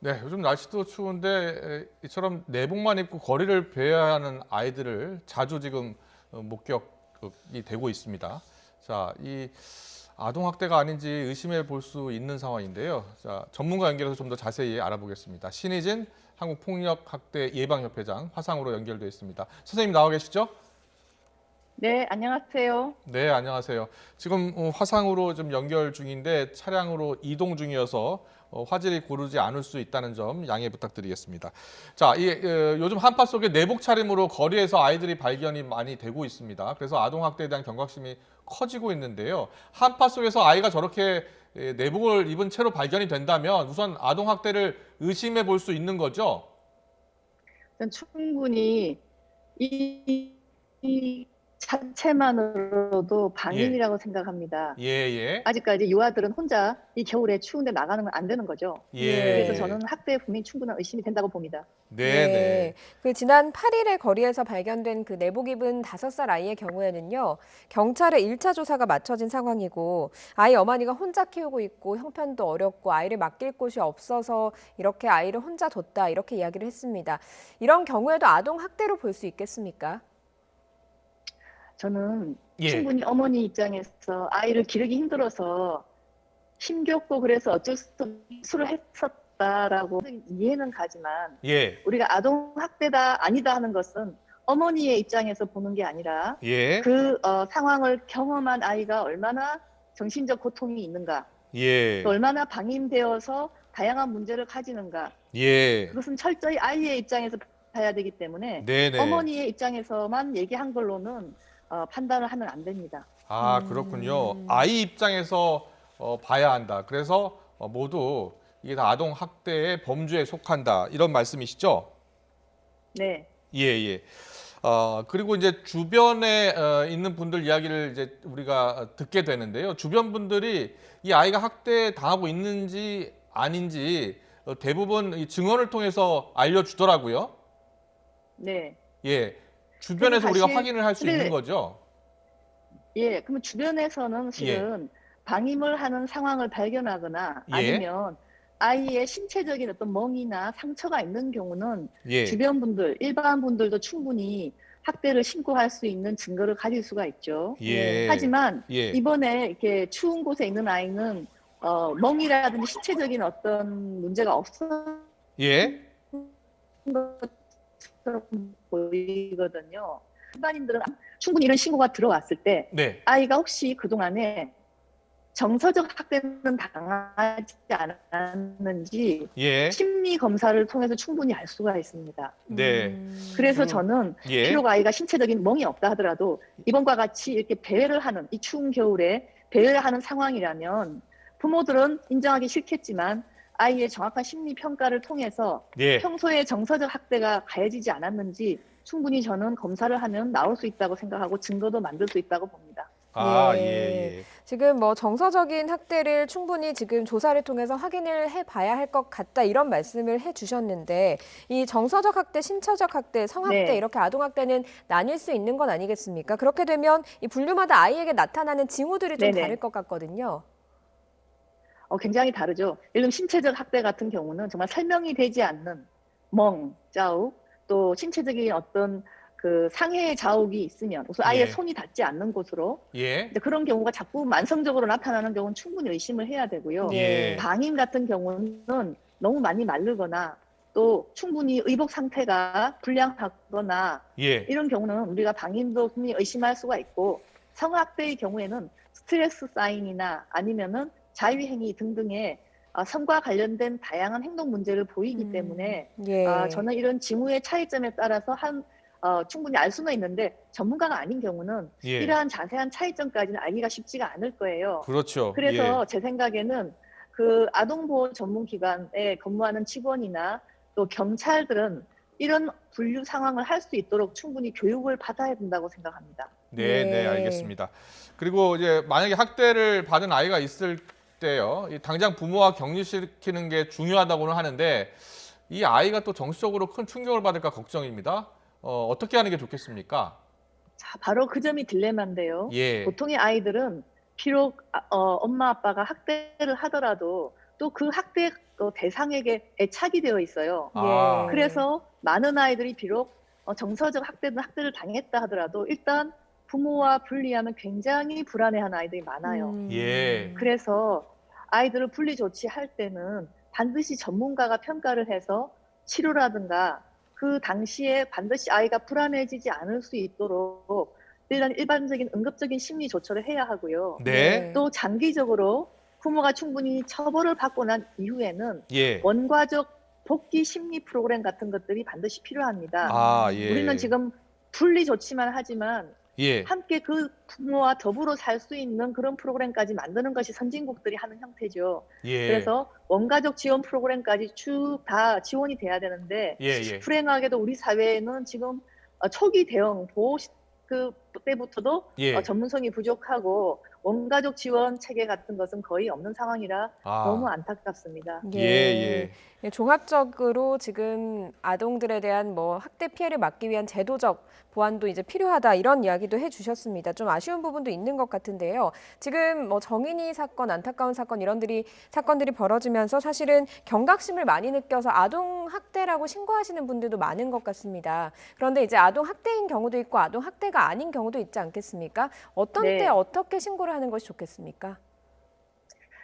네, 요즘 날씨도 추운데 이처럼 내복만 입고 거리를 배회해야 하는 아이들을 자주 지금 목격이 되고 있습니다. 자, 이 아동학대가 아닌지 의심해 볼 수 있는 상황인데요. 자, 전문가 연결해서 좀 더 자세히 알아보겠습니다. 신희진 한국폭력학대 예방협회장 화상으로 연결되어 있습니다. 선생님 나와 계시죠? 네, 안녕하세요. 네, 안녕하세요. 지금 화상으로 좀 연결 중인데 차량으로 이동 중이어서 화질이 고르지 않을 수 있다는 점 양해 부탁드리겠습니다. 자, 요즘 한파 속에 내복 차림으로 거리에서 아이들이 발견이 많이 되고 있습니다. 그래서 아동학대에 대한 경각심이 커지고 있는데요. 한파 속에서 아이가 저렇게 내복을 입은 채로 발견이 된다면 우선 아동학대를 의심해 볼 수 있는 거죠? 전 충분히 이 자체만으로도 예, 방임이라고 생각합니다. 예, 예, 아직까지 유아들은 혼자 이 겨울에 추운데 나가는 건 안 되는 거죠. 예, 그래서 예. 저는 학대에 분명히 충분한 의심이 된다고 봅니다. 네, 네. 네. 그 지난 8일에 거리에서 발견된 그 내복 입은 5살 아이의 경우에는요, 경찰의 1차 조사가 마쳐진 상황이고, 아이 어머니가 혼자 키우고 있고, 형편도 어렵고, 아이를 맡길 곳이 없어서 이렇게 아이를 혼자 뒀다, 이렇게 이야기를 했습니다. 이런 경우에도 아동 학대로 볼 수 있겠습니까? 저는 예, 충분히 어머니 입장에서 아이를 기르기 힘들어서 힘겹고 그래서 어쩔 수 없이 수를 했었다라고 이해는 가지만 예, 우리가 아동 학대다 아니다 하는 것은 어머니의 입장에서 보는 게 아니라 예, 그 상황을 경험한 아이가 얼마나 정신적 고통이 있는가, 또 예, 얼마나 방임되어서 다양한 문제를 가지는가, 예. 그것은 철저히 아이의 입장에서 봐야 되기 때문에 네네. 어머니의 입장에서만 얘기한 걸로는 판단을 하면 안 됩니다. 아, 그렇군요. 아이 입장에서 봐야 한다. 그래서 모두 이게 다 아동 학대의 범주에 속한다. 이런 말씀이시죠? 네. 예, 예. 그리고 이제 주변에 있는 분들 이야기를 이제 우리가 듣게 되는데요. 주변 분들이 이 아이가 학대 당하고 있는지 아닌지 대부분 이 증언을 통해서 알려주더라고요. 네. 예. 그래서 주변에서 우리가 사실, 확인을 할 수 있는 근데 거죠. 예, 그러면 주변에서는 예. 실은 방임을 하는 상황을 발견하거나 예. 아니면 아이의 신체적인 어떤 멍이나 상처가 있는 경우는 예. 주변 분들, 일반 분들도 충분히 학대를 신고할 수 있는 증거를 가질 수가 있죠. 예. 하지만 예. 이번에 이렇게 추운 곳에 있는 아이는 멍이라든지 신체적인 어떤 문제가 없었던 예. 것처럼 보이거든요. 일반인들은 충분히 이런 신고가 들어왔을 때 네. 아이가 혹시 그동안에 정서적 학대는 당하지 않았는지 예. 심리 검사를 통해서 충분히 알 수가 있습니다. 네. 그래서 그 저는 예. 비록 아이가 신체적인 멍이 없다 하더라도 이번과 같이 이렇게 배회를 하는 이 추운 겨울에 배회를 하는 상황이라면 부모들은 인정하기 싫겠지만 아이의 정확한 심리 평가를 통해서 예. 평소에 정서적 학대가 가해지지 않았는지 충분히 저는 검사를 하면 나올 수 있다고 생각하고 증거도 만들 수 있다고 봅니다. 아, 예, 네. 예. 지금 뭐 정서적인 학대를 충분히 지금 조사를 통해서 확인을 해봐야 할 것 같다 이런 말씀을 해주셨는데 이 정서적 학대, 신체적 학대, 성학대 네. 이렇게 아동학대는 나뉠 수 있는 건 아니겠습니까? 그렇게 되면 이 분류마다 아이에게 나타나는 징후들이 좀 다를 네네. 것 같거든요. 굉장히 다르죠. 예를 들면 신체적 학대 같은 경우는 정말 설명이 되지 않는 멍, 자욱, 또 신체적인 어떤 그 상해의 자욱이 있으면 우선 아예 예. 손이 닿지 않는 곳으로 예. 근데 그런 경우가 자꾸 만성적으로 나타나는 경우는 충분히 의심을 해야 되고요. 네. 예. 방임 같은 경우는 너무 많이 마르거나 또 충분히 의복 상태가 불량하거나 예. 이런 경우는 우리가 방임도 분명히 의심할 수가 있고 성학대의 경우에는 스트레스 사인이나 아니면은 자유행위 등등의 성과 관련된 다양한 행동 문제를 보이기 때문에 예. 저는 이런 징후의 차이점에 따라서 충분히 알 수는 있는데 전문가가 아닌 경우는 예. 이러한 자세한 차이점까지는 알기가 쉽지가 않을 거예요. 그렇죠. 예. 그래서 제 생각에는 그 아동보호 전문기관에 근무하는 직원이나 또 경찰들은 이런 분류 상황을 할 수 있도록 충분히 교육을 받아야 된다고 생각합니다. 네, 네, 네. 알겠습니다. 그리고 이제 만약에 학대를 받은 아이가 있을 때요. 당장 부모와 격리시키는 게 중요하다고는 하는데 이 아이가 또 정신적으로 큰 충격을 받을까 걱정입니다. 어떻게 하는 게 좋겠습니까? 자, 바로 그 점이 딜레마인데요. 예. 보통의 아이들은 비록 엄마 아빠가 학대를 하더라도 또 그 학대 또 대상에게 애착이 되어 있어요. 아. 그래서 많은 아이들이 비록 정서적 학대든 학대를 당했다 하더라도 일단 부모와 분리하면 굉장히 불안해하는 아이들이 많아요. 예. 그래서 아이들을 분리 조치할 때는 반드시 전문가가 평가를 해서 치료라든가 그 당시에 반드시 아이가 불안해지지 않을 수 있도록 일반적인 응급적인 심리 조처를 해야 하고요. 네. 또 장기적으로 부모가 충분히 처벌을 받고 난 이후에는 예. 원가적 복귀 심리 프로그램 같은 것들이 반드시 필요합니다. 아, 예. 우리는 지금 분리 조치만 하지만 예. 함께 그 부모와 더불어 살 수 있는 그런 프로그램까지 만드는 것이 선진국들이 하는 형태죠. 예. 그래서 원가족 지원 프로그램까지 쭉 다 지원이 돼야 되는데 예, 예. 불행하게도 우리 사회에는 지금 초기 대응 보호 때부터도 예. 전문성이 부족하고 원가족 지원 체계 같은 것은 거의 없는 상황이라 아. 너무 안타깝습니다. 예. 예, 종합적으로 지금 아동들에 대한 뭐 학대 피해를 막기 위한 제도적 보완도 이제 필요하다 이런 이야기도 해주셨습니다. 좀 아쉬운 부분도 있는 것 같은데요. 지금 뭐 정인이 사건, 안타까운 사건 사건들이 벌어지면서 사실은 경각심을 많이 느껴서 아동 학대라고 신고하시는 분들도 많은 것 같습니다. 그런데 이제 아동 학대인 경우도 있고 아동 학대가 아닌 경우도 있지 않겠습니까? 어떤 네. 때 어떻게 신고를 하는 것이 좋겠습니까?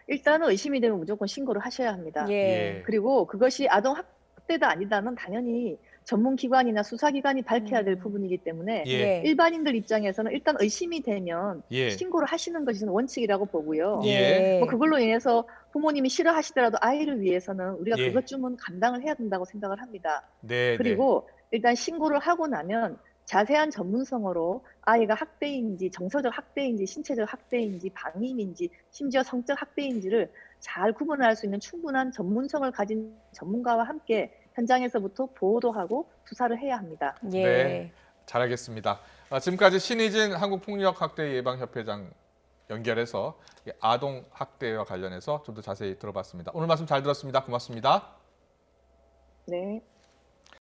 일단은 의심이 되면 무조건 신고를 하셔야 합니다. 예. 그리고 그것이 아동 학대다 아니다는 당연히 전문기관이나 수사기관이 밝혀야 될 부분이기 때문에 예. 일반인들 입장에서는 일단 의심이 되면 예. 신고를 하시는 것이 원칙이라고 보고요. 예. 뭐 그걸로 인해서 부모님이 싫어하시더라도 아이를 위해서는 우리가 예. 그것쯤은 감당을 해야 된다고 생각을 합니다. 네. 그리고 일단 신고를 하고 나면 자세한 전문성어로 아이가 학대인지 정서적 학대인지 신체적 학대인지 방임인지 심지어 성적 학대인지를 잘 구분할 수 있는 충분한 전문성을 가진 전문가와 함께 현장에서부터 보호도 하고 수사를 해야 합니다. 예. 네. 잘 알겠습니다. 지금까지 신희진 한국폭력학대예방협회장 연결해서 아동 학대와 관련해서 좀 더 자세히 들어봤습니다. 오늘 말씀 잘 들었습니다. 고맙습니다. 네.